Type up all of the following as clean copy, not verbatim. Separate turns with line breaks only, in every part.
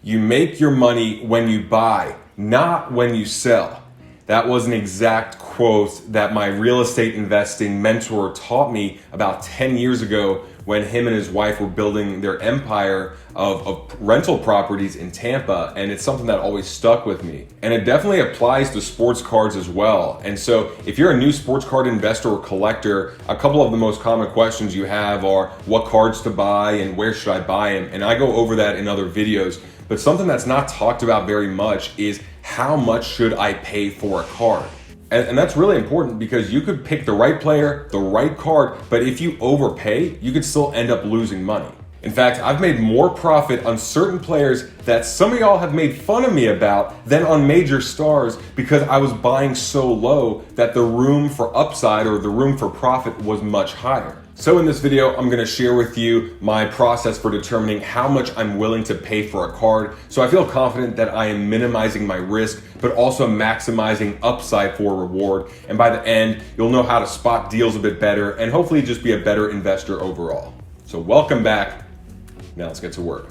You make your money when you buy, not when you sell. That was an exact quote that my real estate investing mentor taught me about 10 years ago when him and his wife were building their empire of rental properties in Tampa. And it's something that always stuck with me. And it definitely applies to sports cards as well. And so if you're a new sports card investor or collector, a couple of the most common questions you have are what cards to buy and where should I buy them? And I go over that in other videos. But something that's not talked about very much is how much should I pay for a card? And that's really important because you could pick the right player, the right card, but if you overpay, you could still end up losing money. In fact, I've made more profit on certain players that some of y'all have made fun of me about than on major stars because I was buying so low that the room for upside or the room for profit was much higher. So in this video, I'm gonna share with you my process for determining how much I'm willing to pay for a card. So I feel confident that I am minimizing my risk, but also maximizing upside for reward. And by the end, you'll know how to spot deals a bit better and hopefully just be a better investor overall. So welcome back. Now let's get to work.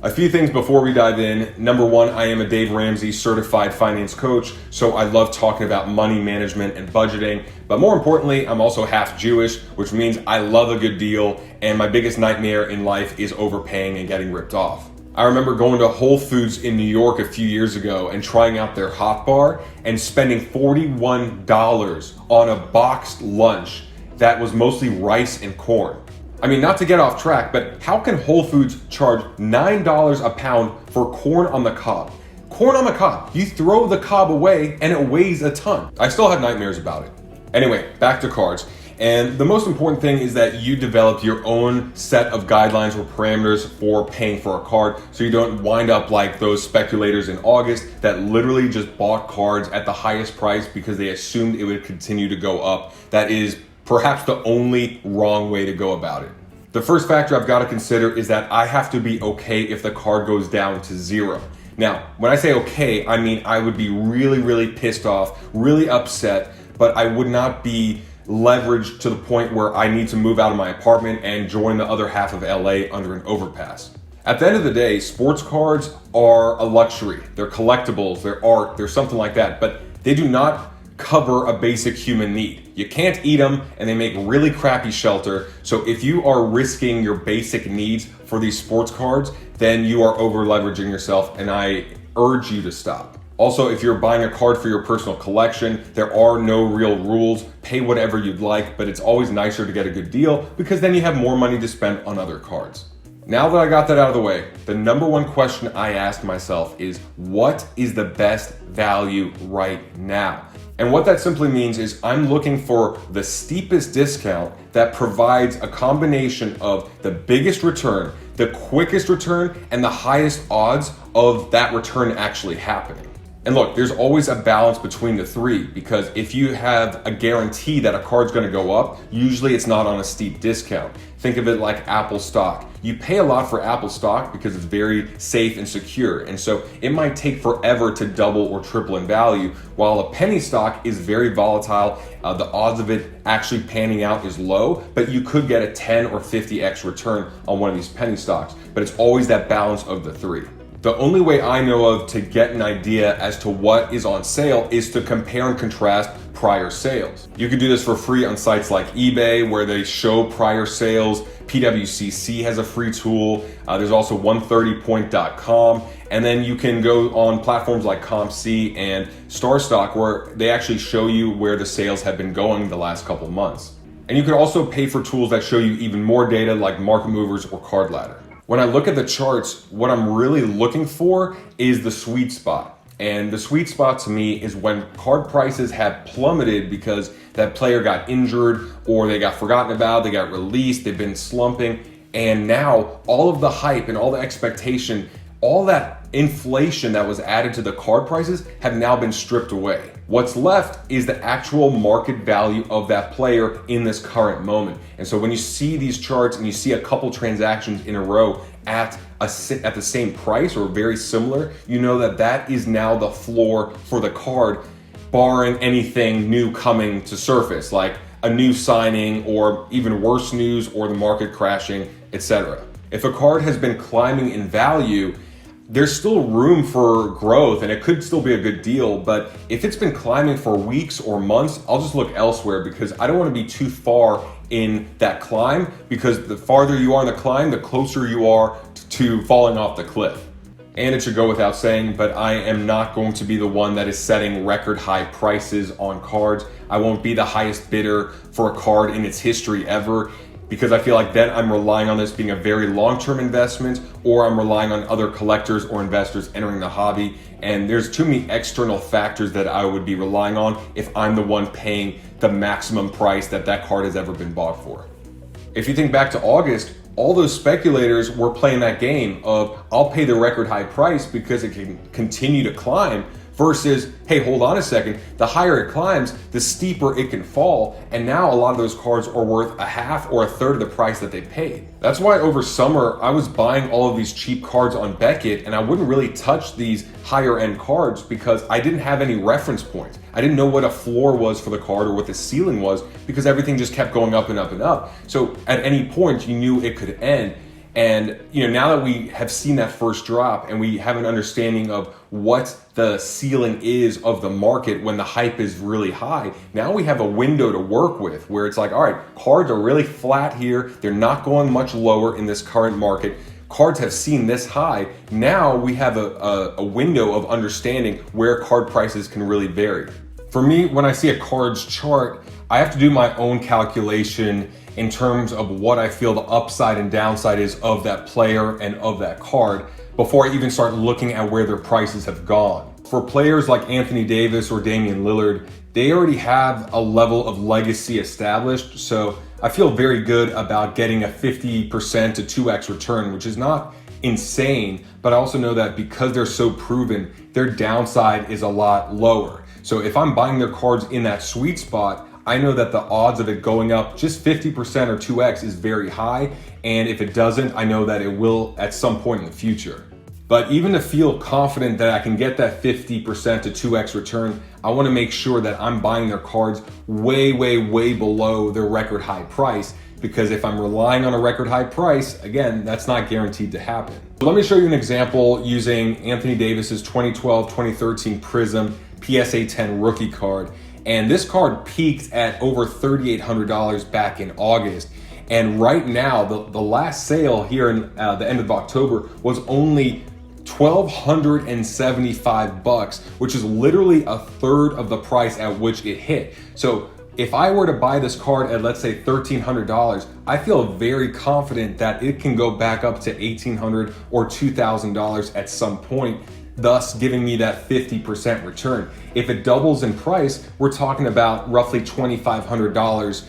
A few things before we dive in. Number one, I am a Dave Ramsey certified finance coach, so I love talking about money management and budgeting. But more importantly, I'm also half Jewish, which means I love a good deal, and my biggest nightmare in life is overpaying and getting ripped off. I remember going to Whole Foods in New York a few years ago and trying out their hot bar and spending $41 on a boxed lunch that was mostly rice and corn. I mean, not to get off track, but how can Whole Foods charge $9 a pound for corn on the cob? Corn on the cob. You throw the cob away and it weighs a ton. I still have nightmares about it. Anyway, back to cards. And the most important thing is that you develop your own set of guidelines or parameters for paying for a card so you don't wind up like those speculators in August that literally just bought cards at the highest price because they assumed it would continue to go up. That is perhaps the only wrong way to go about it. The first factor I've got to consider is that I have to be okay if the card goes down to zero. Now, when I say okay, I mean I would be really pissed off, really upset, but I would not be leveraged to the point where I need to move out of my apartment and join the other half of LA under an overpass. At the end of the day, sports cards are a luxury. They're collectibles, they're art, they're something like that, but they do not cover a basic human need. You can't eat them and they make really crappy shelter. So if you are risking your basic needs for these sports cards, then you are over leveraging yourself and I urge you to stop. Also, if you're buying a card for your personal collection, there are no real rules. Pay whatever you'd like, but it's always nicer to get a good deal because then you have more money to spend on other cards. Now that I got that out of the way, the number one question I ask myself is, what is the best value right now? And what that simply means is I'm looking for the steepest discount that provides a combination of the biggest return, the quickest return, and the highest odds of that return actually happening. And look, there's always a balance between the three because if you have a guarantee that a card's gonna go up, usually it's not on a steep discount. Think of it like Apple stock. You pay a lot for Apple stock because it's very safe and secure. And so it might take forever to double or triple in value, while a penny stock is very volatile. The odds of it actually panning out is low, but you could get a 10 or 50x return on one of these penny stocks. But it's always that balance of the three. The only way I know of to get an idea as to what is on sale is to compare and contrast prior sales. You can do this for free on sites like eBay where they show prior sales. PWCC has a free tool. There's also 130point.com. And then you can go on platforms like CompC and StarStock where they actually show you where the sales have been going the last couple months. And you can also pay for tools that show you even more data like Market Movers or Card Ladder. When I look at the charts, what I'm really looking for is the sweet spot. And the sweet spot to me is when card prices have plummeted because that player got injured or they got forgotten about, they got released, they've been slumping. And now all of the hype and all the expectation, all that inflation that was added to the card prices have now been stripped away. What's left is the actual market value of that player in this current moment. And so when you see these charts and you see a couple transactions in a row at the same price or very similar, you know that that is now the floor for the card, barring anything new coming to surface, like a new signing or even worse news or the market crashing, etc. If a card has been climbing in value, there's still room for growth and it could still be a good deal. But if it's been climbing for weeks or months, I'll just look elsewhere because I don't want to be too far in that climb, because the farther you are in the climb, the closer you are to falling off the cliff. And it should go without saying, but I am not going to be the one that is setting record high prices on cards. I won't be the highest bidder for a card in its history ever, because I feel like then I'm relying on this being a very long-term investment, or I'm relying on other collectors or investors entering the hobby. And there's too many external factors that I would be relying on if I'm the one paying the maximum price that that card has ever been bought for. If you think back to August, all those speculators were playing that game of, I'll pay the record high price because it can continue to climb, versus, hey, hold on a second, the higher it climbs, the steeper it can fall, and now a lot of those cards are worth a half or a third of the price that they paid. That's why over summer, I was buying all of these cheap cards on Beckett, and I wouldn't really touch these higher end cards because I didn't have any reference points. I didn't know what a floor was for the card or what the ceiling was, because everything just kept going up and up and up. So at any point, you knew it could end. And now that we have seen that first drop and we have an understanding of what the ceiling is of the market when the hype is really high, now we have a window to work with where it's like, all right, cards are really flat here. They're not going much lower in this current market. Cards have seen this high. Now we have a window of understanding where card prices can really vary. For me, when I see a card's chart, I have to do my own calculation in terms of what I feel the upside and downside is of that player and of that card before I even start looking at where their prices have gone. For players like Anthony Davis or Damian Lillard, they already have a level of legacy established, so I feel very good about getting a 50% to 2x return, which is not insane, but I also know that because they're so proven, their downside is a lot lower. So if I'm buying their cards in that sweet spot, I know that the odds of it going up just 50% or 2x is very high. And if it doesn't, I know that it will at some point in the future. But even to feel confident that I can get that 50% to 2x return, I want to make sure that I'm buying their cards way, way, way below their record high price. Because if I'm relying on a record high price, again, that's not guaranteed to happen. So let me show you an example using Anthony Davis's 2012-2013 Prism PSA 10 rookie card. And this card peaked at over $3,800 back in August. And right now, the last sale here in the end of October was only $1,275, which is literally a third of the price at which it hit. So if I were to buy this card at, let's say, $1,300, I feel very confident that it can go back up to $1,800 or $2,000 at some point, thus giving me that 50% return. If it doubles in price, we're talking about roughly $2,500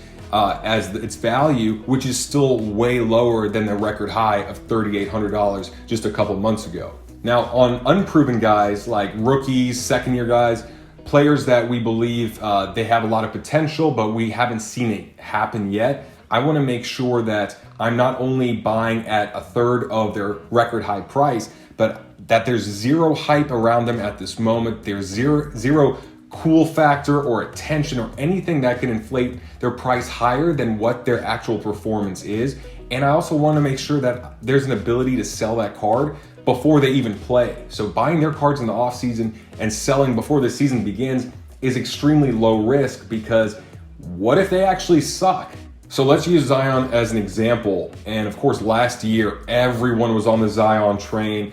as its value, which is still way lower than the record high of $3,800 just a couple months ago. Now, on unproven guys like rookies, second-year guys, players that we believe they have a lot of potential, but we haven't seen it happen yet, I want to make sure that I'm not only buying at a third of their record high price, but that there's zero hype around them at this moment. There's zero cool factor or attention or anything that can inflate their price higher than what their actual performance is. And I also want to make sure that there's an ability to sell that card before they even play. So buying their cards in the off season and selling before the season begins is extremely low risk, because what if they actually suck? So let's use Zion as an example. And of course, last year, everyone was on the Zion train.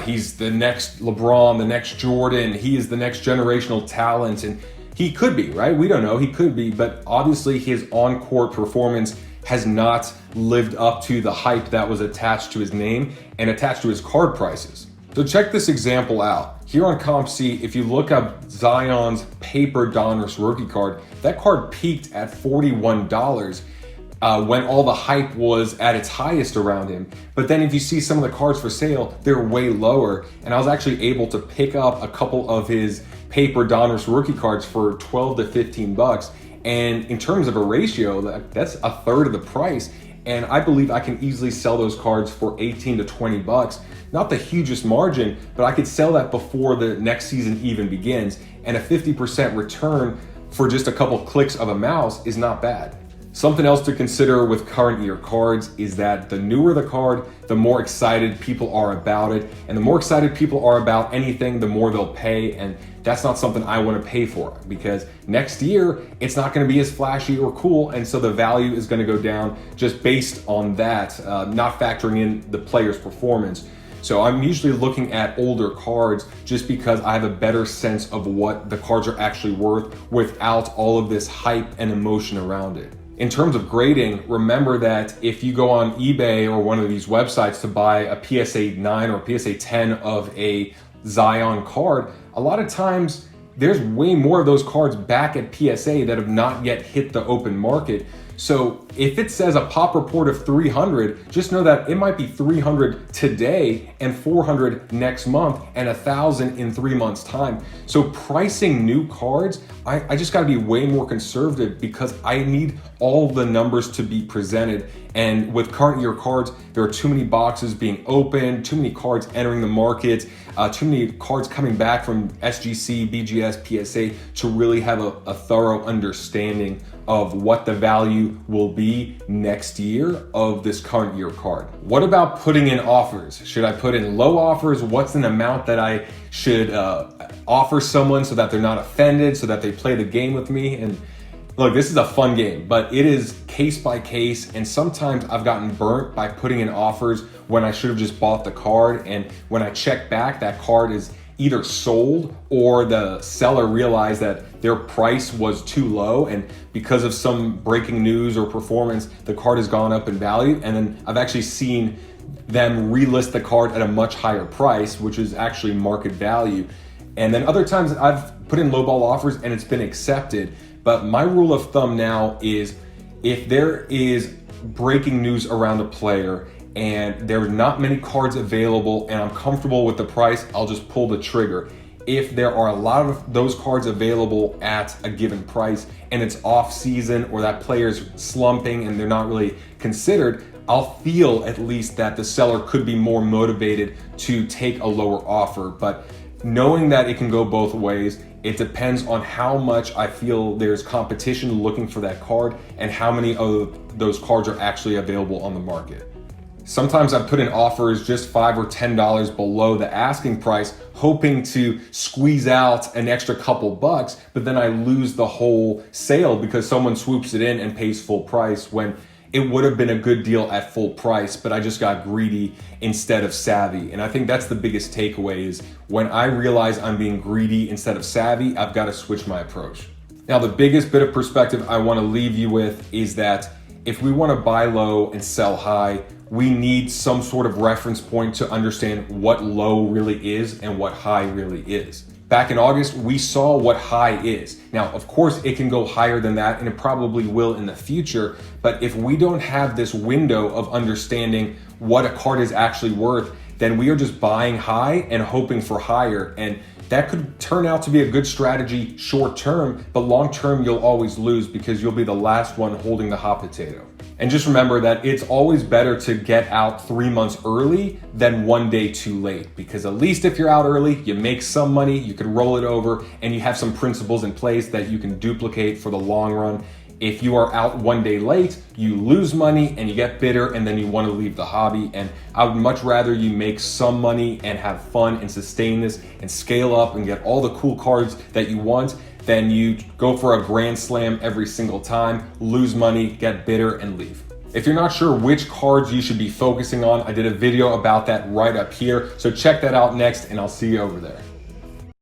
He's the next LeBron, the next Jordan. He is the next generational talent. And he could be, right? We don't know. He could be. But obviously, his on-court performance has not lived up to the hype that was attached to his name and attached to his card prices. So check this example out. Here on CompC, if you look up Zion's paper Donruss rookie card, that card peaked at $41 when all the hype was at its highest around him. But then if you see some of the cards for sale, they're way lower. And I was actually able to pick up a couple of his paper Donruss rookie cards for 12 to 15 bucks. And in terms of a ratio, that's a third of the price. And I believe I can easily sell those cards for 18 to 20 bucks. Not the hugest margin, but I could sell that before the next season even begins. And a 50% return for just a couple clicks of a mouse is not bad. Something else to consider with current year cards is that the newer the card, the more excited people are about it. And the more excited people are about anything, the more they'll pay. And that's not something I want to pay for, because next year it's not going to be as flashy or cool. And so the value is going to go down just based on that, not factoring in the player's performance. So I'm usually looking at older cards just because I have a better sense of what the cards are actually worth without all of this hype and emotion around it. In terms of grading, remember that if you go on eBay or one of these websites to buy a PSA 9 or PSA 10 of a Zion card, a lot of times there's way more of those cards back at PSA that have not yet hit the open market. So if it says a pop report of 300, just know that it might be 300 today and 400 next month and 1,000 in 3 months' time. So pricing new cards, I just gotta be way more conservative because I need all the numbers to be presented. And with current year cards, there are too many boxes being opened, too many cards entering the market, too many cards coming back from SGC, BGS, PSA to really have a thorough understanding of what the value will be next year of this current year card. What about putting in offers? Should I put in low offers? What's an amount that I should offer someone so that they're not offended, so that they play the game with me? And look, this is a fun game, but it is case by case. And sometimes I've gotten burnt by putting in offers when I should have just bought the card. And when I check back, that card is either sold or the seller realized that their price was too low, and because of some breaking news or performance, the card has gone up in value. And then I've actually seen them relist the card at a much higher price, which is actually market value. And then other times I've put in lowball offers and it's been accepted. But my rule of thumb now is if there is breaking news around a player and there are not many cards available and I'm comfortable with the price, I'll just pull the trigger. If there are a lot of those cards available at a given price and it's off season or that player's slumping and they're not really considered, I'll feel at least that the seller could be more motivated to take a lower offer. But knowing that it can go both ways, it depends on how much I feel there's competition looking for that card and how many of those cards are actually available on the market. Sometimes I put in offers just $5 or $10 below the asking price, hoping to squeeze out an extra couple bucks, but then I lose the whole sale because someone swoops it in and pays full price when it would have been a good deal at full price, but I just got greedy instead of savvy. And I think that's the biggest takeaway is when I realize I'm being greedy instead of savvy, I've got to switch my approach. Now, the biggest bit of perspective I want to leave you with is that if we want to buy low and sell high, we need some sort of reference point to understand what low really is and what high really is. Back in August, we saw what high is. Now, of course, it can go higher than that, and it probably will in the future. But if we don't have this window of understanding what a card is actually worth, then we are just buying high and hoping for higher. And that could turn out to be a good strategy short term, but long term, you'll always lose because you'll be the last one holding the hot potato. And just remember that it's always better to get out 3 months early than 1 day too late, because at least if you're out early, you make some money, you can roll it over, and you have some principles in place that you can duplicate for the long run. If you are out 1 day late, you lose money and you get bitter and then you want to leave the hobby. And I would much rather you make some money and have fun and sustain this and scale up and get all the cool cards that you want than you go for a grand slam every single time, lose money, get bitter, and leave. If you're not sure which cards you should be focusing on, I did a video about that right up here. So check that out next and I'll see you over there.